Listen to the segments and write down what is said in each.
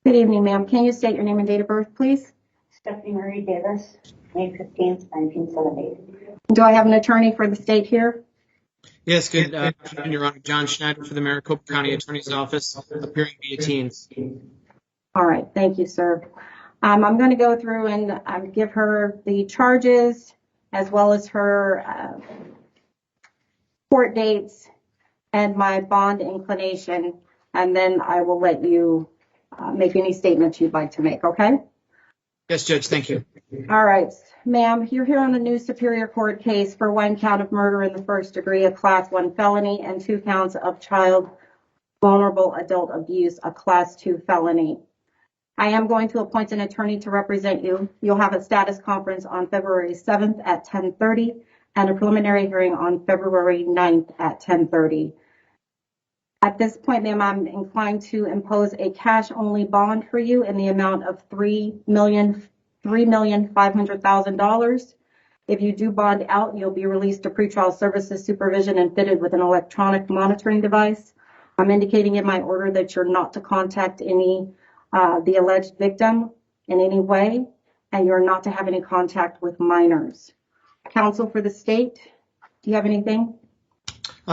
Good evening, ma'am. Can you state your name and date of birth, please? Stephanie Marie Davis, May 15th, 1970. Do I have an attorney for the state here? Yes, good afternoon, Your Honor. John Schneider for the Maricopa County Attorney's Office, appearing via Teams. All right. Thank you, sir. I'm going to go through and give her the charges as well as her court dates and my bond inclination, and then I will let you make any statements you'd like to make, okay? Yes, Judge, thank you. All right, ma'am, you're here on a new Superior Court case for 1 count of murder in the first degree, a Class 1 felony, and 2 counts of child vulnerable adult abuse, a Class 2 felony. I am going to appoint an attorney to represent you. You'll have a status conference on February 7th at 10:30 and a preliminary hearing on February 9th at 10:30. At this point, ma'am, I'm inclined to impose a cash-only bond for you in the amount of $3,500,000. If you do bond out, you'll be released to pretrial services supervision and fitted with an electronic monitoring device. I'm indicating in my order that you're not to contact the alleged victim in any way, and you're not to have any contact with minors. Counsel for the state, do you have anything?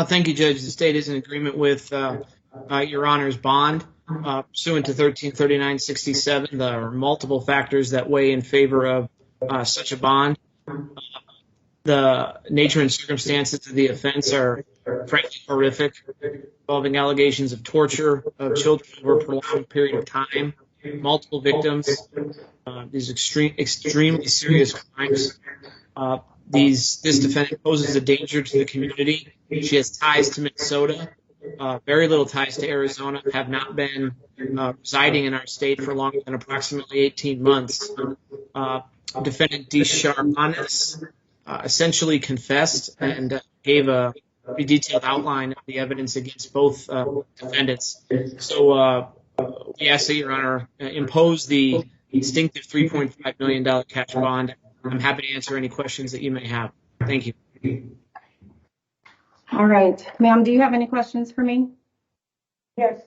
Thank you, Judge. The state is in agreement with Your Honor's bond. Pursuant to 1339-67, there are multiple factors that weigh in favor of such a bond. The nature and circumstances of the offense are frankly horrific, involving allegations of torture of children over a prolonged period of time, multiple victims, these extremely serious crimes. This defendant poses a danger to the community. She has ties to Minnesota, very little ties to Arizona, have not been residing in our state for longer than approximately 18 months. Defendant Descharmanis essentially confessed and gave a pretty detailed outline of the evidence against both defendants. So we ask that Your Honor impose the distinctive $3.5 million cash bond. I'm happy to answer any questions that you may have. Thank you. All right. Ma'am, do you have any questions for me? Yes.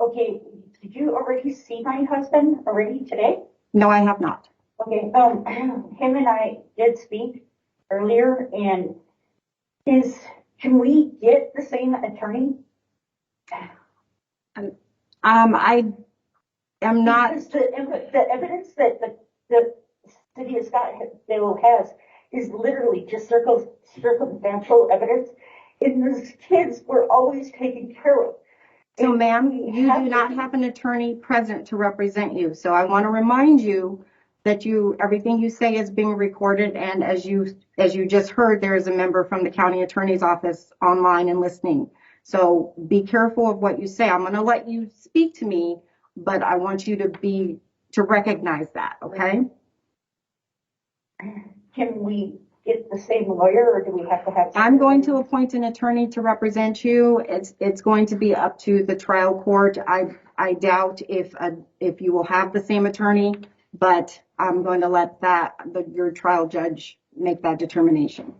Okay. Did you already see my husband already today? No, I have not. Okay. Him and I did speak earlier, and can we get the same attorney? I am not. Because the evidence that the city of Scottsdale has is literally just circumstantial evidence, and those kids were always taken care of. So, ma'am, you do not have an attorney present to represent you. So I want to remind you that everything you say is being recorded, and as you just heard, there is a member from the county attorney's office online and listening. So be careful of what you say. I'm going to let you speak to me, but I want you to recognize that, okay? Can we get the same lawyer, or do we have to have? I'm going to appoint an attorney to represent you. It's going to be up to the trial court. I doubt if you will have the same attorney, but I'm going to let your trial judge make that determination.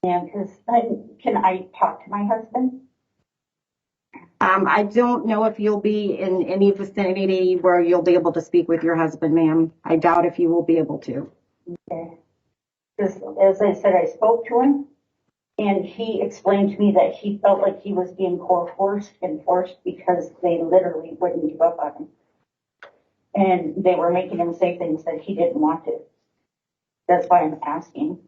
Yeah, because can I talk to my husband? I don't know if you'll be in any vicinity where you'll be able to speak with your husband, ma'am. I doubt if you will be able to. Okay. Because as I said, I spoke to him, and he explained to me that he felt like he was being forced because they literally wouldn't give up on him. And they were making him say things that he didn't want to. That's why I'm asking.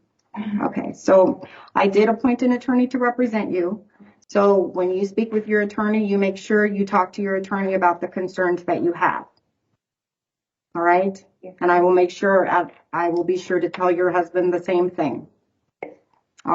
Okay, so I did appoint an attorney to represent you. So when you speak with your attorney, you make sure you talk to your attorney about the concerns that you have. All right? Yeah. And I will be sure to tell your husband the same thing.